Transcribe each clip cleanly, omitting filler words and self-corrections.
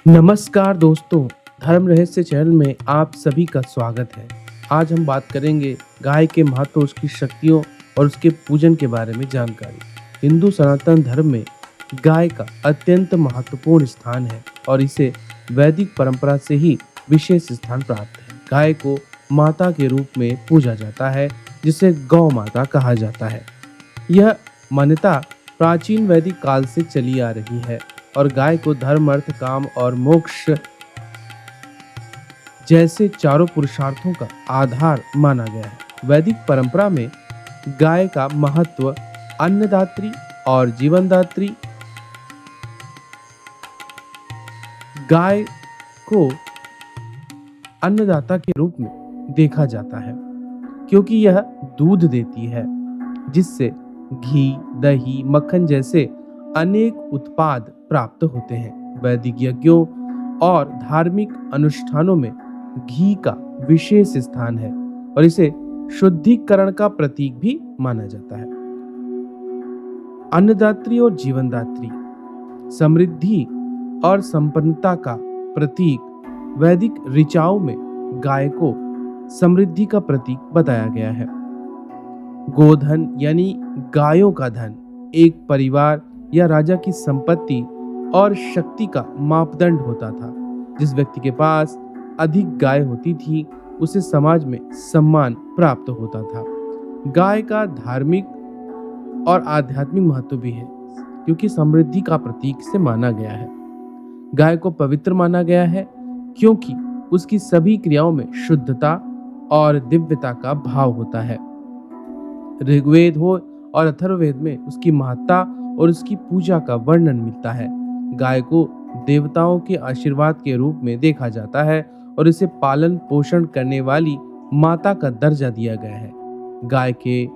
नमस्कार दोस्तों, धर्म रहस्य चैनल में आप सभी का स्वागत है। आज हम बात करेंगे गाय के महत्व, उसकी शक्तियों और उसके पूजन के बारे में जानकारी। हिंदू सनातन धर्म में गाय का अत्यंत महत्वपूर्ण स्थान है और इसे वैदिक परंपरा से ही विशेष स्थान प्राप्त है। गाय को माता के रूप में पूजा जाता है, जिसे गौ माता कहा जाता है। यह मान्यता प्राचीन वैदिक काल से चली आ रही है और गाय को धर्म, अर्थ, काम और मोक्ष जैसे चारों पुरुषार्थों का आधार माना गया है। वैदिक परंपरा में गाय का महत्व अन्नदात्री और जीवनदात्री। गाय को अन्नदाता के रूप में देखा जाता है क्योंकि यह दूध देती है, जिससे घी, दही, मक्खन जैसे अनेक उत्पाद प्राप्त होते हैं। वैदिक यज्ञों और धार्मिक अनुष्ठानों में घी का विशेष स्थान है और इसे शुद्धिकरण का प्रतीक भी माना जाता है। अन्नदात्री और जीवनदात्री, समृद्धि और संपन्नता का प्रतीक। वैदिक ऋचाओं में गाय को समृद्धि का प्रतीक बताया गया है। गोधन यानी गायों का धन एक परिवार या राजा की संपत्ति और शक्ति का मापदंड होता था। जिस व्यक्ति के पास अधिक गाय होती थी, उसे समाज में सम्मान प्राप्त होता था। गाय का धार्मिक और आध्यात्मिक महत्व भी है क्योंकि समृद्धि का प्रतीक से माना गया है। गाय को पवित्र माना गया है क्योंकि उसकी सभी क्रियाओं में शुद्धता और दिव्यता का भाव होता है। ऋग्वेद हो और अथर्ववेद में उसकी महत्ता और उसकी पूजा का वर्णन मिलता है। गाय को देवताओं के आशीर्वाद के रूप में देखा जाता है और इसे पालन पोषण करने वाली माता का दर्जा दिया गया है। गाय के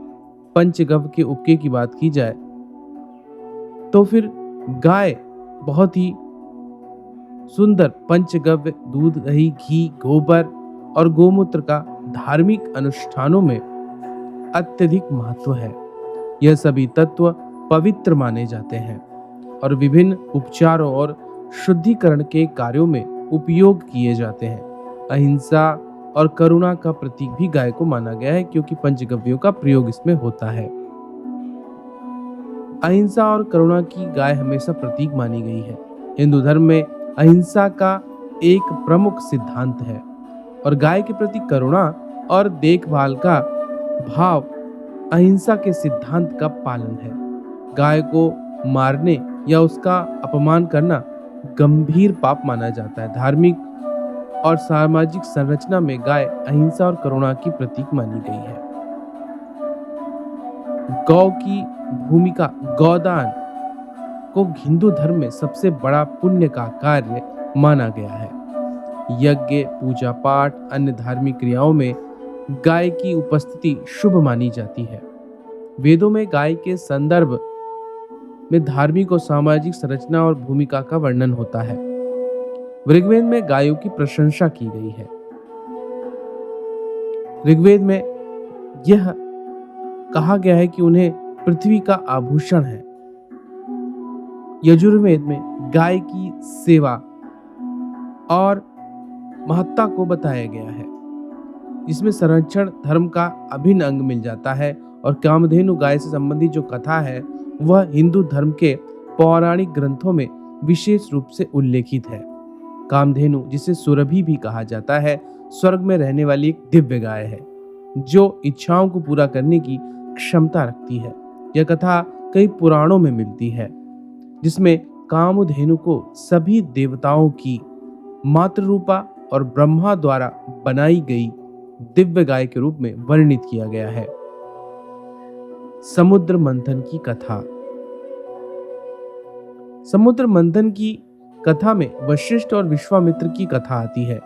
पंचगव्य के उपके की बात की जाए तो फिर गाय बहुत ही सुंदर पंचगव्य दूध, दही, घी, गोबर और गोमूत्र का धार्मिक अनुष्ठानों में अत्यधिक महत्व है। यह सभी तत्व पवित्र माने जाते हैं और विभिन्न उपचारों और शुद्धिकरण के कार्यों में उपयोग किए जाते हैं। अहिंसा और करुणा का प्रतीक भी गाय को माना गया है क्योंकि पंचगव्यों का प्रयोग इसमें होता है। अहिंसा और करुणा की गाय हमेशा प्रतीक मानी गई है। हिंदू धर्म में अहिंसा का एक प्रमुख सिद्धांत है और गाय के प्रति करुणा और देखभाल का भाव अहिंसा के सिद्धांत का पालन है। गाय को मारने या उसका अपमान करना गंभीर पाप माना जाता है। धार्मिक और सामाजिक संरचना में गाय अहिंसा और करुणा की प्रतीक मानी गई है। गौ की भूमिका, गौदान को हिंदू धर्म में सबसे बड़ा पुण्य का कार्य माना गया है। यज्ञ, पूजा पाठ, अन्य धार्मिक क्रियाओं में गाय की उपस्थिति शुभ मानी जाती है। वेदों में गाय के संदर्भ में धार्मिक और सामाजिक संरचना और भूमिका का वर्णन होता है। ऋग्वेद में गायों की प्रशंसा की गई है। ऋग्वेद में यह कहा गया है कि उन्हें पृथ्वी का आभूषण है। यजुर्वेद में गाय की सेवा और महत्ता को बताया गया है, जिसमें संरक्षण धर्म का अभिन्न अंग मिल जाता है। और कामधेनु गाय से संबंधित जो कथा है वह हिंदू धर्म के पौराणिक ग्रंथों में विशेष रूप से उल्लेखित है। कामधेनु, जिसे सुरभि भी कहा जाता है, स्वर्ग में रहने वाली एक दिव्य गाय है जो इच्छाओं को पूरा करने की क्षमता रखती है। यह कथा कई पुराणों में मिलती है, जिसमें कामधेनु को सभी देवताओं की मातृ रूपा और ब्रह्मा द्वारा बनाई गई दिव्य गाय के रूप में वर्णित किया गया है। समुद्र मंथन की कथा। समुद्र मंथन की कथा में वशिष्ठ और विश्वामित्र की कथा आती है।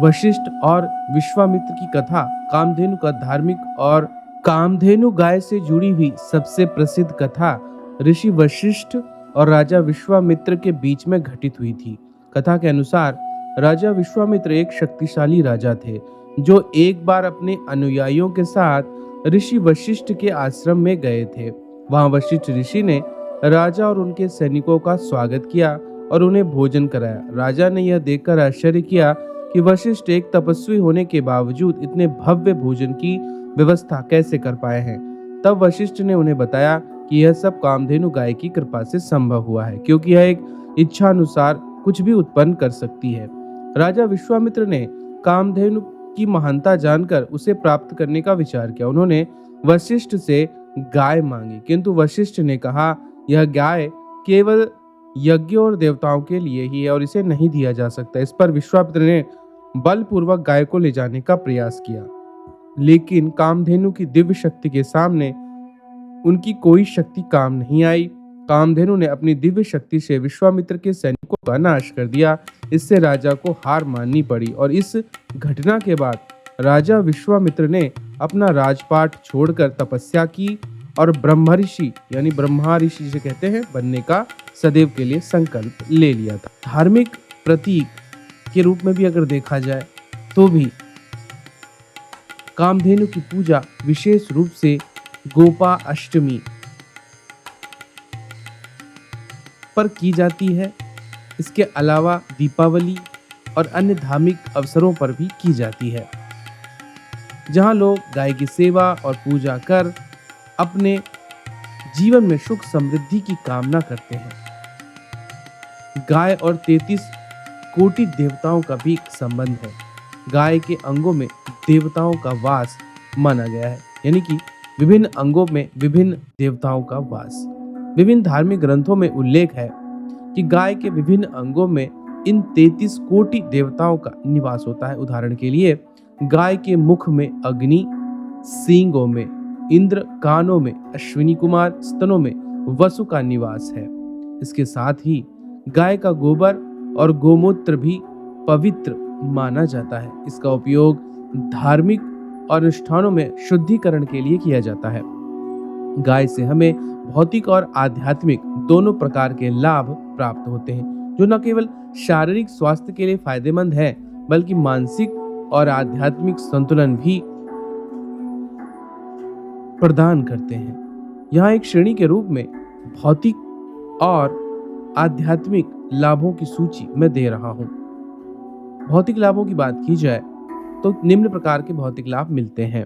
वशिष्ठ और विश्वामित्र की कथा कामधेनु का धार्मिक और कामधेनु गाय से जुड़ी हुई सबसे प्रसिद्ध कथा ऋषि वशिष्ठ और राजा विश्वामित्र के बीच में घटित हुई थी। कथा के अनुसार राजा विश्वामित्र एक शक्तिशाली राजा थे जो एक बार अपने अनुयायियों के साथ ऋषि वशिष्ठ के आश्रम में गए थे। वहां वशिष्ठ ऋषि ने राजा और उनके सैनिकों का स्वागत किया और उन्हें भोजन कराया। राजा ने यह देखकर आश्चर्य किया कि वशिष्ठ एक तपस्वी होने के बावजूद इतने भव्य भोजन की व्यवस्था कैसे कर पाए हैं। तब वशिष्ठ ने उन्हें बताया कि यह सब कामधेनु गाय की कृपा से संभव हुआ है, क्योंकि यह एक इच्छा अनुसार कुछ भी उत्पन्न कर सकती है। राजा विश्वामित्र ने कामधेनु की महानता जानकर उसे प्राप्त करने का विचार किया। उन्होंने वशिष्ठ से गाय मांगी, किंतु वशिष्ठ ने कहा यह गाय केवल यज्ञों और देवताओं के लिए ही है और इसे नहीं दिया जा सकता। इस पर विश्वामित्र ने बलपूर्वक गाय को ले जाने का प्रयास किया, लेकिन कामधेनु की दिव्य शक्ति के सामने उनकी कोई शक्ति काम नहीं आई। कामधेनु ने अपनी दिव्य शक्ति से विश्वामित्र के सैनिकों का नाश कर दिया। इससे राजा को हार माननी पड़ी और इस घटना के बाद राजा विश्वामित्र ने अपना राजपाट छोड़कर तपस्या की और ब्रह्मऋषि यानी ब्रह्मा ऋषि जिसे कहते हैं बनने का सदैव के लिए संकल्प ले लिया था। धार्मिक प्रतीक के रूप में भी अगर देखा जाए तो भी कामधेनु की पूजा विशेष रूप से गोपा अष्टमी पर की जाती है। इसके अलावा दीपावली और अन्य धार्मिक अवसरों पर भी की जाती है, जहां लोग गाय की सेवा और पूजा कर अपने जीवन में सुख समृद्धि की कामना करते हैं। गाय और 33 कोटि देवताओं का भी संबंध है। गाय के अंगों में देवताओं का वास माना गया है, यानी कि विभिन्न अंगों में विभिन्न देवताओं का वास। विभिन्न धार्मिक ग्रंथों में उल्लेख है कि गाय के विभिन्न अंगों में इन 33 कोटि देवताओं का निवास होता है। उदाहरण के लिए गाय के मुख में अग्नि, सींगों में इंद्र, कानों में अश्विनी कुमार, स्तनों में वसु का निवास है। इसके साथ ही गाय का गोबर और गोमूत्र भी पवित्र माना जाता है। इसका उपयोग धार्मिक और अनुष्ठानों में शुद्धिकरण के लिए किया जाता है। गाय से हमें भौतिक और आध्यात्मिक दोनों प्रकार के लाभ प्राप्त होते हैं, जो न केवल शारीरिक स्वास्थ्य के लिए फायदेमंद है बल्कि मानसिक और आध्यात्मिक संतुलन भी प्रदान करते हैं। यहाँ एक श्रेणी के रूप में भौतिक और आध्यात्मिक लाभों की सूची मैं दे रहा हूँ। भौतिक लाभों की बात की जाए तो निम्न प्रकार के भौतिक लाभ मिलते हैं,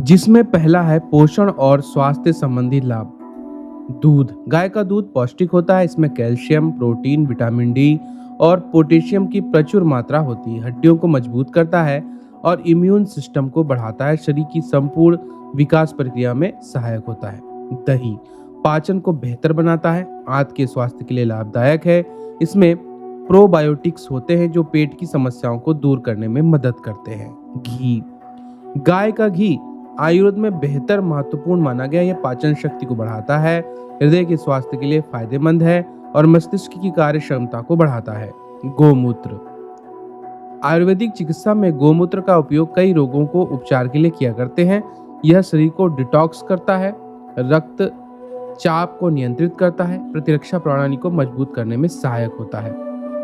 जिसमें पहला है पोषण और स्वास्थ्य संबंधी लाभ। दूध। गाय का दूध पौष्टिक होता है। इसमें कैल्शियम, प्रोटीन, विटामिन डी और पोटेशियम की प्रचुर मात्रा होती है। हड्डियों को मजबूत करता है और इम्यून सिस्टम को बढ़ाता है। शरीर की संपूर्ण विकास प्रक्रिया में सहायक होता है। दही पाचन को बेहतर बनाता है, आंत के स्वास्थ्य के लिए लाभदायक है। इसमें प्रोबायोटिक्स होते हैं जो पेट की समस्याओं को दूर करने में मदद करते हैं। घी। गाय का घी आयुर्वेद में बेहतर महत्वपूर्ण माना गया। यह पाचन शक्ति को बढ़ाता है, हृदय के स्वास्थ्य के लिए फायदेमंद है और मस्तिष्क की कार्य क्षमता को बढ़ाता है। गोमूत्र। आयुर्वेदिक चिकित्सा में गोमूत्र का उपयोग कई रोगों को उपचार के लिए किया करते हैं। यह शरीर को डिटॉक्स करता है, रक्त चाप को नियंत्रित करता है, प्रतिरक्षा प्रणाली को मजबूत करने में सहायक होता है।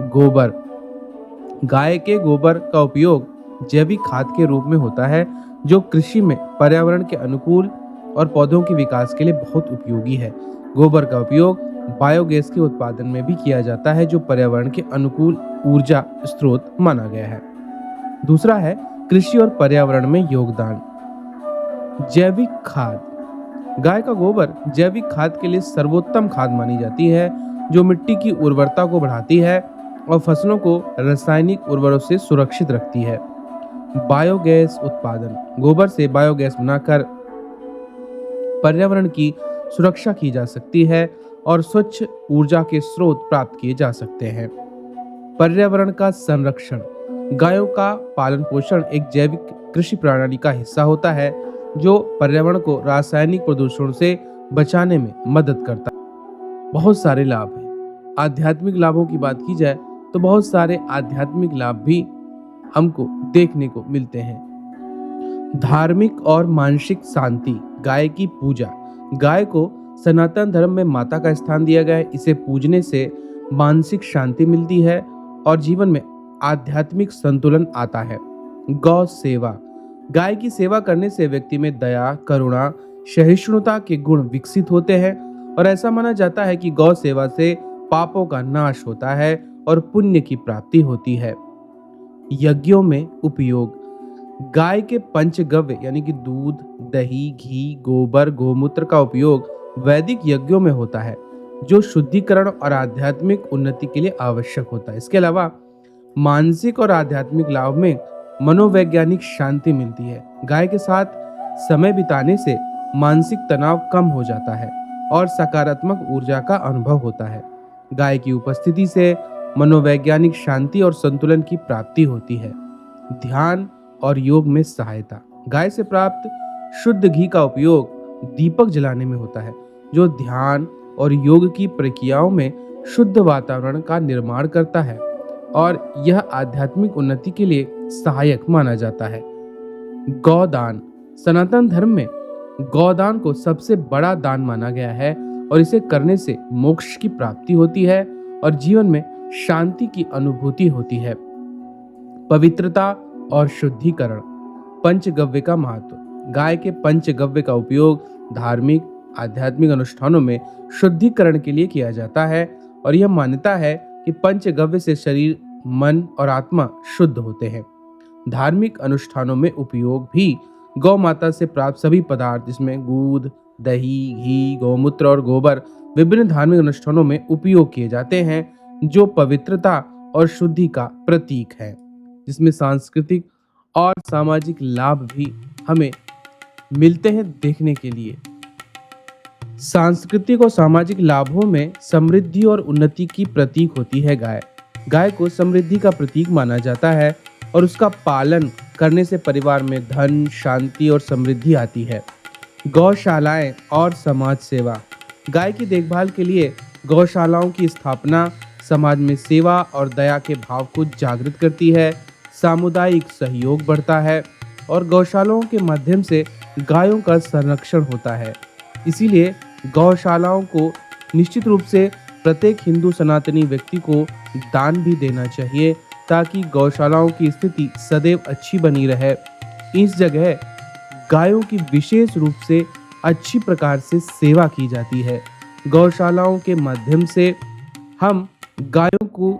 गोबर। गाय के गोबर का उपयोग जैविक खाद के रूप में होता है, जो कृषि में पर्यावरण के अनुकूल और पौधों के विकास के लिए बहुत उपयोगी है। गोबर का उपयोग बायोगैस के उत्पादन में भी किया जाता है, जो पर्यावरण के अनुकूल ऊर्जा स्रोत माना गया है। दूसरा है कृषि और पर्यावरण में योगदान। जैविक खाद। गाय का गोबर जैविक खाद के लिए सर्वोत्तम खाद मानी जाती है, जो मिट्टी की उर्वरता को बढ़ाती है और फसलों को रासायनिक उर्वरकों से सुरक्षित रखती है। बायोगैस उत्पादन। गोबर से बायोगैस बनाकर पर्यावरण की सुरक्षा की जा सकती है और स्वच्छ ऊर्जा के स्रोत प्राप्त किए जा सकते हैं। पर्यावरण का संरक्षण। गायों का पालन पोषण एक जैविक कृषि प्रणाली का हिस्सा होता है, जो पर्यावरण को रासायनिक प्रदूषण से बचाने में मदद करता है। बहुत सारे लाभ हैं। आध्यात्मिक लाभों की बात की जाए तो बहुत सारे आध्यात्मिक लाभ भी हमको देखने को मिलते हैं। धार्मिक और मानसिक शांति। गाय की पूजा। गाय को सनातन धर्म में माता का स्थान दिया गया है। इसे पूजने से मानसिक शांति मिलती है और जीवन में आध्यात्मिक संतुलन आता है। गौ सेवा। गाय की सेवा करने से व्यक्ति में दया, करुणा, सहिष्णुता के गुण विकसित होते हैं और ऐसा माना जाता है कि गौ सेवा से पापों का नाश होता है और पुण्य की प्राप्ति होती है। यज्ञों में उपयोग। गाय के पंचगव्य यानी कि दूध, दही, घी, गोबर, गोमूत्र का उपयोग वैदिक यज्ञों में होता है, जो शुद्धिकरण और आध्यात्मिक उन्नति के लिए आवश्यक होता है। इसके अलावा मानसिक और आध्यात्मिक लाभ में मनोवैज्ञानिक शांति मिलती है। गाय के साथ समय बिताने से मानसिक तनाव कम हो जाता है और सकारात्मक ऊर्जा का अनुभव होता है। गाय की उपस्थिति से मनोवैज्ञानिक शांति और संतुलन की प्राप्ति होती है। ध्यान और योग में सहायता। गाय से प्राप्त शुद्ध घी का उपयोग दीपक जलाने में होता है, जो ध्यान और योग की प्रक्रियाओं में शुद्ध वातावरण का निर्माण करता है और यह आध्यात्मिक उन्नति के लिए सहायक माना जाता है। गौदान। सनातन धर्म में गौदान को सबसे बड़ा दान माना गया है और इसे करने से मोक्ष की प्राप्ति होती है और जीवन में शांति की अनुभूति होती है। पवित्रता और शुद्धिकरण। पंचगव्य का महत्व। गाय के पंचगव्य का उपयोग धार्मिक आध्यात्मिक अनुष्ठानों में शुद्धिकरण के लिए किया जाता है और यह मान्यता है कि पंचगव्य से शरीर, मन और आत्मा शुद्ध होते हैं। धार्मिक अनुष्ठानों में उपयोग भी गौ माता से प्राप्त सभी पदार्थ जिसमें दूध, दही, घी, गौमूत्र और गोबर विभिन्न धार्मिक अनुष्ठानों में उपयोग किए जाते हैं, जो पवित्रता और शुद्धि का प्रतीक है, जिसमें सांस्कृतिक और सामाजिक लाभ भी हमें मिलते हैं देखने के लिए। सांस्कृतिक और सामाजिक लाभों में समृद्धि और उन्नति की प्रतीक होती है गाय। गाय को समृद्धि का प्रतीक माना जाता है और उसका पालन करने से परिवार में धन, शांति और समृद्धि आती है। गौशालाएं और समाज सेवा। गाय की देखभाल के लिए गौशालाओं की स्थापना समाज में सेवा और दया के भाव को जागृत करती है। सामुदायिक सहयोग बढ़ता है और गौशालाओं के माध्यम से गायों का संरक्षण होता है। इसीलिए गौशालाओं को निश्चित रूप से प्रत्येक हिंदू सनातनी व्यक्ति को दान भी देना चाहिए, ताकि गौशालाओं की स्थिति सदैव अच्छी बनी रहे। इस जगह गायों की विशेष रूप से अच्छी प्रकार से सेवा की जाती है। गौशालाओं के माध्यम से हम गायों को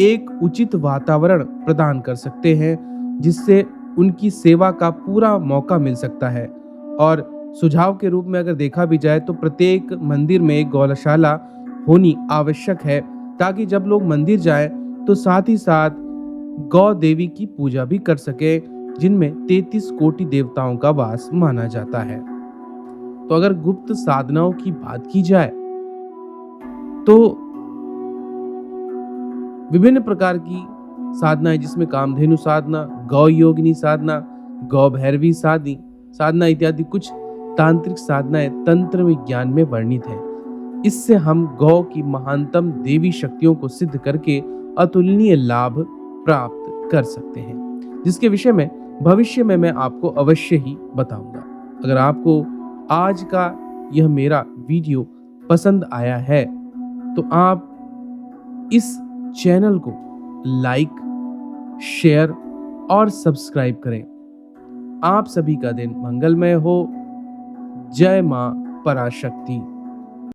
एक उचित वातावरण प्रदान कर सकते हैं, जिससे उनकी सेवा का पूरा मौका मिल सकता है। और सुझाव के रूप में अगर देखा भी जाए तो प्रत्येक मंदिर में एक गौशाला होनी आवश्यक है, ताकि जब लोग मंदिर जाएं तो साथ ही साथ गौ देवी की पूजा भी कर सके, जिनमें 33 कोटि देवताओं का वास माना जाता है। तो अगर गुप्त साधनाओं की बात की जाए तो विभिन्न प्रकार की साधनाएं, जिसमें कामधेनु साधना, गौ योगिनी साधना, गौ भैरवी साधना इत्यादि कुछ तांत्रिक साधनाएं तंत्र विज्ञान में वर्णित है। इससे हम गौ की महानतम देवी शक्तियों को सिद्ध करके अतुलनीय लाभ प्राप्त कर सकते हैं, जिसके विषय में भविष्य में मैं आपको अवश्य ही बताऊंगा। अगर आपको आज का यह मेरा वीडियो पसंद आया है तो आप इस चैनल को लाइक, शेयर और सब्सक्राइब करें। आप सभी का दिन मंगलमय हो। जय मां पराशक्ति।